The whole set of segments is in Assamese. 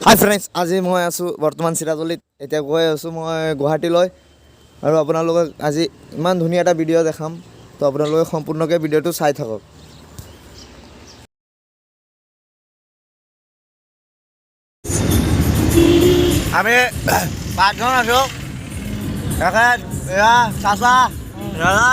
হাই ফ্ৰেণ্ডছ, আজি মই আছোঁ বৰ্তমান চিৰাজুলিত। এতিয়া গৈ আছোঁ মই গুৱাহাটীলৈ আৰু আপোনালোকক আজি ইমান ধুনীয়া এটা ভিডিঅ' দেখাম। তো আপোনালোকে সম্পূৰ্ণকৈ ভিডিঅ'টো চাই থাকক। আমি পাঁচজন আছোঁ, তেখেত এয়া চাচা, দাদা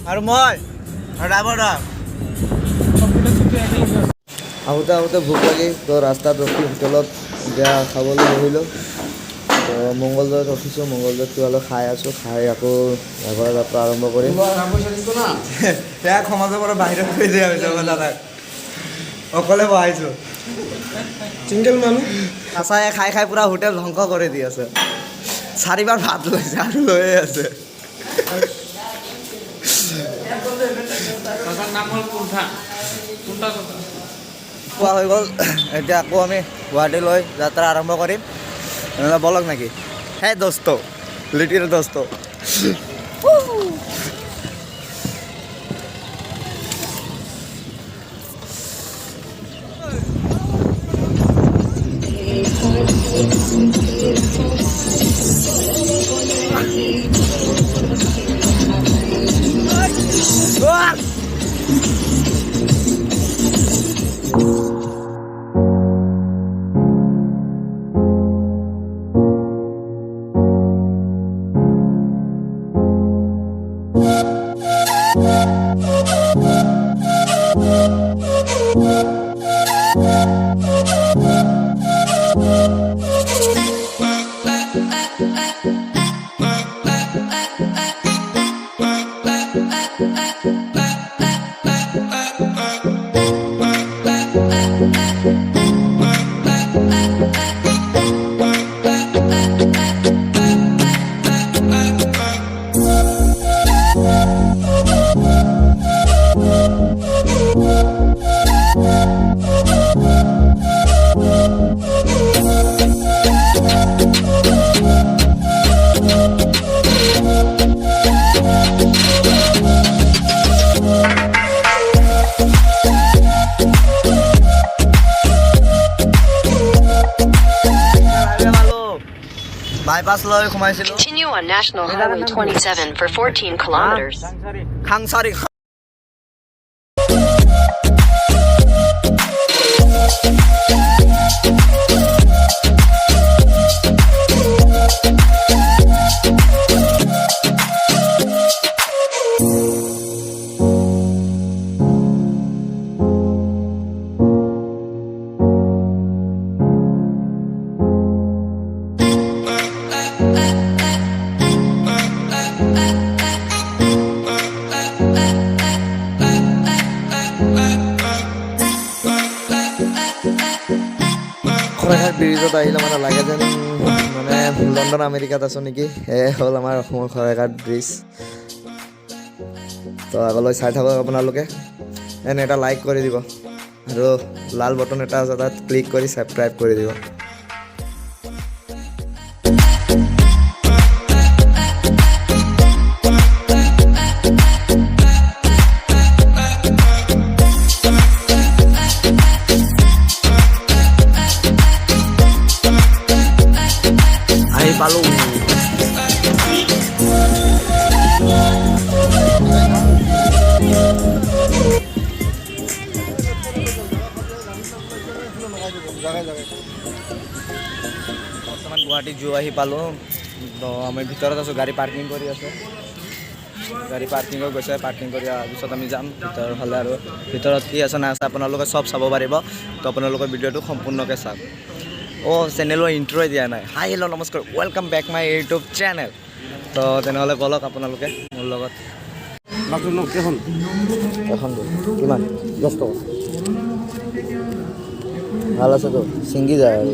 আৰু মই ড্ৰাইভাৰটা। আহোঁতে আহোঁতে ভোক লাগি তো ৰাস্তাত ৰখি হোটেলত এতিয়া খাবলৈ বহিলোঁ। তো মংগলদৈত ৰখিছোঁ, মংগলদৈত কিবা অলপ খাই আছোঁ, খাই আকৌ এঘৰ যাত্ৰা আৰম্ভ কৰিম। সেয়া সমাজৰ পৰা বাহিৰত থৈ দিয়া হৈছে দাদাক, অকলে বহাইছোঁ। চিংগল মানুহ আচাই খাই খাই পূৰা হোটেল ধ্বংস কৰি দি আছে। 4বাৰ ভাত লৈছে আৰু লৈয়ে আছে। খোৱা হৈ গ'ল, এতিয়া আকৌ আমি গুৱাহাটীলৈ যাত্ৰা আৰম্ভ কৰিম। নহ'লে বলক নেকি? হে দোস্ত, লিটিল দোস্ত। বাইপাছ লৈ সোমাইছিলোঁ। Continue on National Highway 27 for 14 kilometers. খাংচাৰি Saraighat ব্ৰিজত আহিলে মানে লাগে যেন মানে লণ্ডন আমেৰিকাত আছোঁ নেকি। এয়ে হ'ল আমাৰ অসমৰ শৰাইঘাট ব্ৰিজ। তো আগলৈ চাই থাকক আপোনালোকে। এনে এটা লাইক কৰি দিব আৰু লাল বটন এটা আছে, তাত ক্লিক কৰি ছাবস্ক্ৰাইব কৰি দিব। আহি পালোঁ। বৰ্তমান গুৱাহাটী জু আহি পালোঁ। তো আমি ভিতৰত আছোঁ, গাড়ী পাৰ্কিং কৰি আছে। গাড়ী পাৰ্কিঙত গৈছে, পাৰ্কিং কৰি অহাৰ পিছত আমি যাম ভিতৰৰ ফালে। আৰু ভিতৰত কি আছে নাই আছে আপোনালোকে চব চাব পাৰিব। তো আপোনালোকৰ ভিডিঅ'টো সম্পূৰ্ণকৈ চাওক। চেনেলৰ ইণ্ট্ৰ'ই দিয়া নাই। হাই হেল্ল' নমস্কাৰ, welcome back my YouTube channel. তো তেনেহ'লে ব'লক আপোনালোকে মোৰ লগত। এখন কিমান? 10 টকা। ভাল আছে তো, ছিঙি যায় আৰু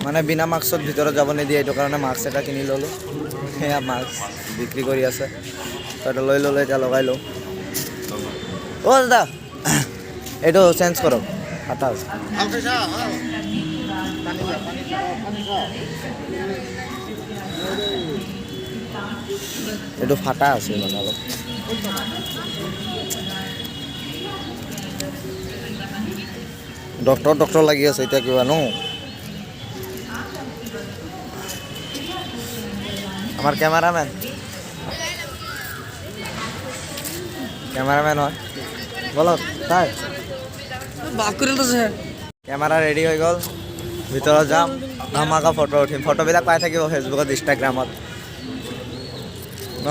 মানে বিনা মাস্কত ভিতৰত যাব নিদিয়ে, এইটো কাৰণে মাস্ক এটা কিনি ল'লোঁ। সেয়া মাস্ক বিক্ৰী কৰি আছে, তো এটা লৈ ল'লোঁ, এতিয়া লগাই লওঁ। দাদা এইটো চেঞ্জ কৰক, ফাটা আছে। এইটো ফাটা আছে মানে অলপ। ডক্টৰ লাগি আছে এতিয়া কিবা ন আমাৰ কেমেৰামেন হয় বলক তাই কেমেৰা ৰেডি হৈ গ'ল ভিতৰত যাম ধামাকা ফটো উঠিম ফটোবিলাক পাই থাকিব ফেচবুকত ইনষ্টাগ্ৰামত ন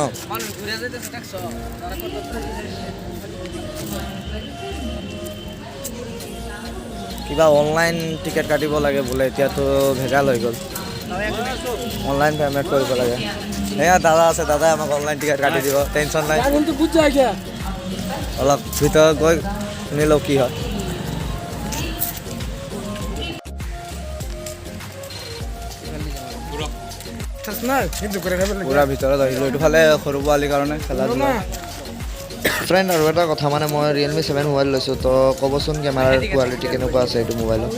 কিবা অনলাইন টিকেট কাটিব লাগে বোলে এতিয়াতো ভেজাল হৈ গ'ল অনলাইন পেমেণ্ট কৰিব লাগে এয়া দাদা আছে দাদাই আমাক অনলাইন টিকেট কাটি দিব টেনশ্যন নাই অলপ ভিতৰত গৈ শুনি লওঁ কি হয় পুৰা ভিতৰত আহিলোঁ এইটো ফালে সৰু পোৱালীৰ কাৰণে খেলা ধূলা ফ্ৰেণ্ড আৰু এটা কথা মানে মই ৰিয়েলমি 7 মোবাইল লৈছোঁ তো ক'বচোন কেমেৰাৰ কোৱালিটি কেনেকুৱা আছে এইটো মোবাইলত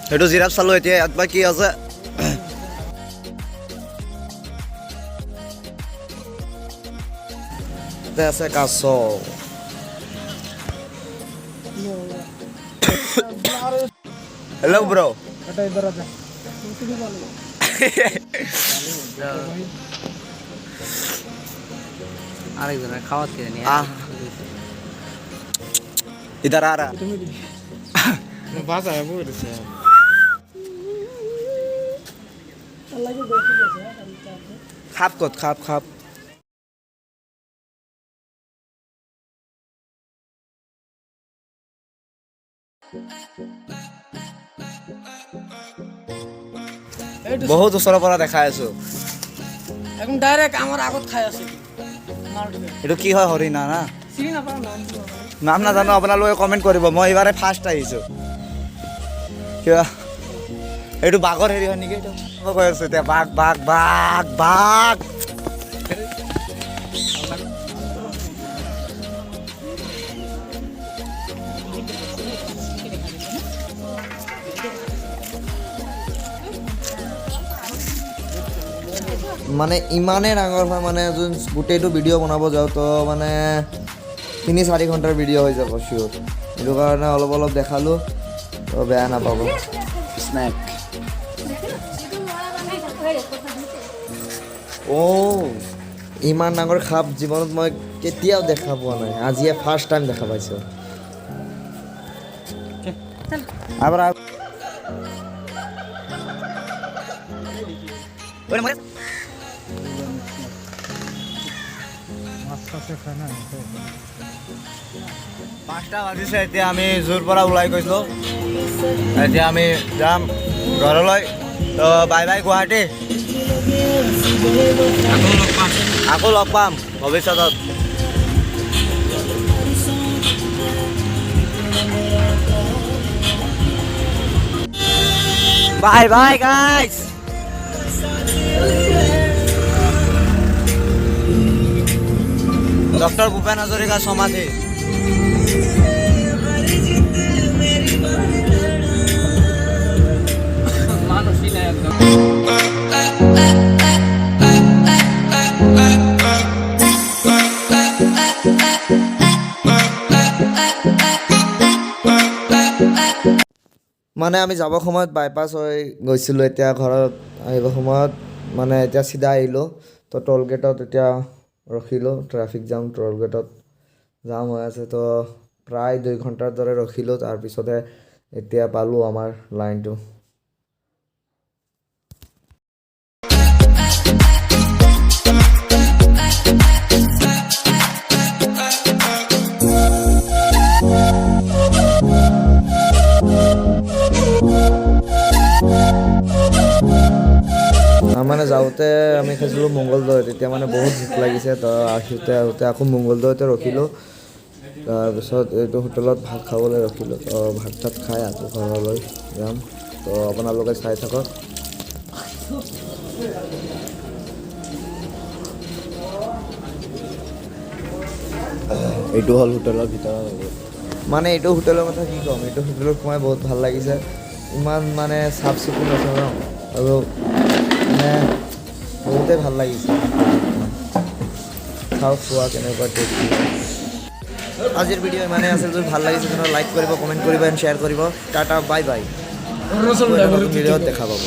সেইটো জিৰাফ চালোঁ এতিয়া ইয়াত বা কি আছে তাতে আছে কাছ হেল্ল' ব্ৰ আরেকজনের খাওয়াত কিনে নিয়ে इधर आ रहा বাসা বলেছে খাপ কত খাপ খাপ বহুত ওচৰৰ পৰা দেখাই আছো এখন ডাইৰেক্ট আমাৰ আগত খাই আছে এইটো কি হয় হৰিণা না চিনি নাপাওঁ নাম নাম নাজানো আপোনালোকে কমেণ্ট কৰিব মই এইবাৰে ফাৰ্ষ্ট আহিছোঁ কিবা এইটো বাঘৰ হেৰি হয় নেকি এইটো মই কৈ আছোঁ এতিয়া বাঘ বাঘ বাঘ বাঘ মানে ইমানেই ডাঙৰ হয় মানে যোন গোটেইটো ভিডিঅ' বনাব যাওঁ তো মানে 3-4 ঘণ্টাৰ ভিডিঅ' হৈ যাব চিয়'ৰ সেইটো কাৰণে অলপ অলপ দেখালোঁ তো বেয়া নাপাব স্নেক অ' ইমান ডাঙৰ সাপ জীৱনত মই কেতিয়াও দেখা পোৱা নাই আজিয়ে ফাৰ্ষ্ট টাইম দেখা পাইছোঁ আবাৰ পাঁচটা বাজিছে এতিয়া আমি জোৰ পৰা ওলাই গৈছিলোঁ এতিয়া আমি যাম ঘৰলৈ তো বাই বাই গুৱাহাটী আকৌ লগ পাম ভৱিষ্যতত bye bye guys doctor Bhupen Hazarika সমাধি মানে আমি যাব সময়ত বাইপাছ হৈ গৈছিলোঁ এতিয়া ঘৰত আহিব সময়ত মানে এতিয়া চিধা আহিলোঁ তো টোল গেটত এতিয়া ৰখিলোঁ ট্ৰাফিক জাম টোল গেটত জাম হৈ আছে তো প্ৰায় 2 ঘণ্টাৰ দৰে ৰখিলোঁ তাৰপিছতে এতিয়া পালোঁ আমাৰ লাইনটো মানে যাওঁতে আমি খাইছিলোঁ মংগলদৈ তেতিয়া মানে বহুত ভোক লাগিছে তো আহোঁতে আকৌ মংগলদৈতে ৰখিলোঁ তাৰপিছত এইটো হোটেলত ভাত খাবলৈ ৰখিলোঁ তো ভাত চাত খাই আকৌ ঘৰলৈ যাম তো আপোনালোকে চাই থাকক এইটো হ'ল হোটেলৰ ভিতৰত মানে এইটো হোটেলৰ কথা কি ক'ম এইটো হোটেলত সোমাই বহুত ভাল লাগিছে ইমান মানে চাফ চিকুণ আছে ন আৰু মানে বহুতেই ভাল লাগিছে খাওঁ খোৱা কেনেকুৱা টেষ্টি আজিৰ ভিডিঅ' ইমানেই আছিল। যদি ভাল লাগিছে তেনে লাইক কৰিব, কমেণ্ট কৰিব এণ্ড শ্বেয়াৰ কৰিব। Tata bye bye. ভিডিঅ'ত দেখা পাব।